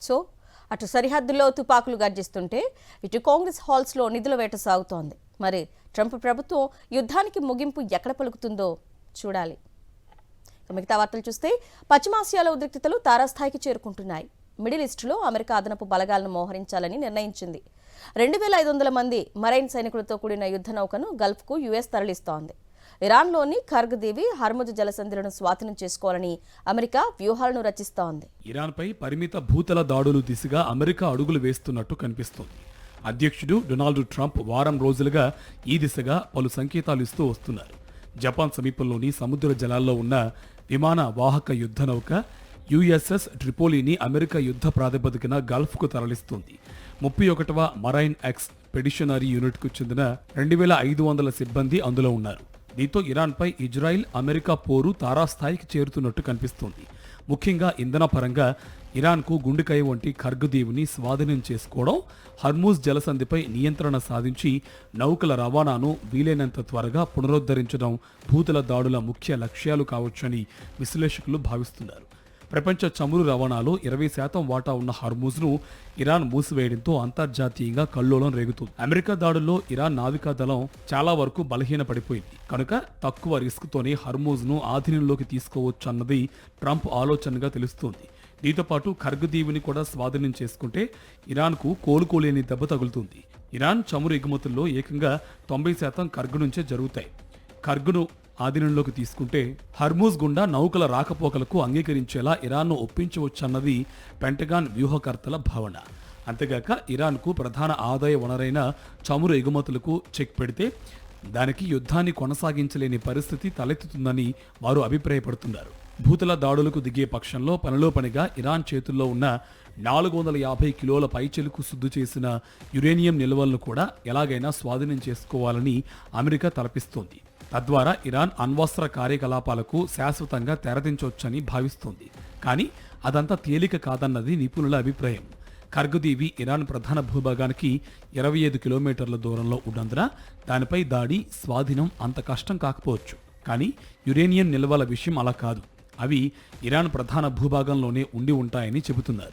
So అటు సరిహద్దుల్లో తుపాకులు గర్జిస్తుంటే ఇటు కాంగ్రెస్ హాల్స్లో నిధుల వేట సాగుతోంది. మరి ట్రంప్ ప్రభుత్వం యుద్ధానికి ముగింపు ఎక్కడ పలుకుతుందో చూడాలి. మిగతా వార్తలు చూస్తే పశ్చిమాసియాలో ఉద్రిక్తతలు తారాస్థాయికి చేరుకుంటున్నాయి. మిడిల్ ఈస్టులో అమెరికా అదనపు బలగాలను మోహరించాలని నిర్ణయించింది. 2500 మంది మరైన్ సైనికులతో కూడిన యుద్ధ నౌకను గల్ఫ్కు యుఎస్ తరలిస్తోంది. ఇరాన్లోని ఖర్గ్ దీవి, హర్ముజ్ జలసంధిలను స్వాధీనం చేసుకోవాలని అమెరికా వ్యూహాలను రచిస్తోంది. ఇరాన్పై పరిమిత భూతల దాడులు దిశగా అమెరికా అడుగులు వేస్తున్నట్టు కనిపిస్తోంది. అధ్యక్షుడు డొనాల్డ్ ట్రంప్ వారం రోజులుగా ఈ దిశగా పలు సంకేతాలు ఇస్తూ వస్తున్నారు. జపాన్ సమీపంలోని సముద్ర జలాల్లో ఉన్న విమాన వాహక యుద్ధ నౌక యుఎస్ఎస్ ట్రిపోలీని అమెరికా యుద్ధ ప్రాతిపదికన గల్ఫ్కు తరలిస్తోంది. 31వ మరైన్ ఎక్స్పెడిషనరీ యూనిట్కు చెందిన 2500 సిబ్బంది అందులో ఉన్నారు. దీంతో ఇరాన్పై ఇజ్రాయిల్ అమెరికా పోరు తారాస్థాయికి చేరుతున్నట్టు కనిపిస్తోంది. ముఖ్యంగా ఇంధన పరంగా ఇరాన్కు గుండెకాయ వంటి ఖర్గ్ దీవుని స్వాధీనం చేసుకోవడం, హర్మూజ్ జలసంధిపై నియంత్రణ సాధించి నౌకల రవాణాను వీలైనంత త్వరగా పునరుద్ధరించడం భూతల దాడుల ముఖ్య లక్ష్యాలు కావచ్చని విశ్లేషకులు భావిస్తున్నారు. ప్రపంచ చమురు రవాణాలో 20% వాటా ఉన్న హర్మూజ్ను ఇరాన్ మూసివేయడంతో అంతర్జాతీయంగా కల్లోలం రేగుతుంది. అమెరికా దాడుల్లో ఇరాన్ నావికా దళం చాలా వరకు బలహీనపడిపోయింది కనుక తక్కువ రిస్క్తోనే హర్మూజ్ను ఆధీనంలోకి తీసుకోవచ్చు అన్నది ట్రంప్ ఆలోచనగా తెలుస్తోంది. దీంతో పాటు ఖర్గ్ దీవిని కూడా స్వాధీనం చేసుకుంటే ఇరాన్కు కోలుకోలేని దెబ్బ తగులుతుంది. ఇరాన్ చమురు ఎగుమతుల్లో ఏకంగా 90% ఖర్గ్ నుంచే జరుగుతాయి. ఖర్గ్ను ఆధీనంలోకి తీసుకుంటే హర్మూజ్ గుండా నౌకల రాకపోకలకు అంగీకరించేలా ఇరాన్ను ఒప్పించవచ్చన్నది పెంటగాన్ వ్యూహకర్తల భావన. అంతేగాక ఇరాన్కు ప్రధాన ఆదాయ వనరైన చమురు ఎగుమతులకు చెక్ పెడితే దానికి యుద్ధాన్ని కొనసాగించలేని పరిస్థితి తలెత్తుతుందని వారు అభిప్రాయపడుతున్నారు. భూతల దాడులకు దిగే పక్షంలో పనిలో పనిగా ఇరాన్ చేతుల్లో ఉన్న 450 కిలోల పైచెలుకు శుద్ధి చేసిన యురేనియం నిల్వలను కూడా ఎలాగైనా స్వాధీనం చేసుకోవాలని అమెరికా తలపిస్తోంది. తద్వారా ఇరాన్ అణ్వస్త్ర కార్యకలాపాలకు శాశ్వతంగా తెరదించవచ్చని భావిస్తోంది. కానీ అదంతా తేలిక కాదన్నది నిపుణుల అభిప్రాయం. ఖర్గ్ దీవి ఇరాన్ ప్రధాన భూభాగానికి 25 కిలోమీటర్ల దూరంలో ఉన్నందున దానిపై దాడి, స్వాధీనం అంత కష్టం కాకపోవచ్చు. కానీ యురేనియం నిల్వల విషయం అలా కాదు. అవి ఇరాన్ ప్రధాన భూభాగంలోనే ఉండి ఉంటాయని చెబుతున్నారు.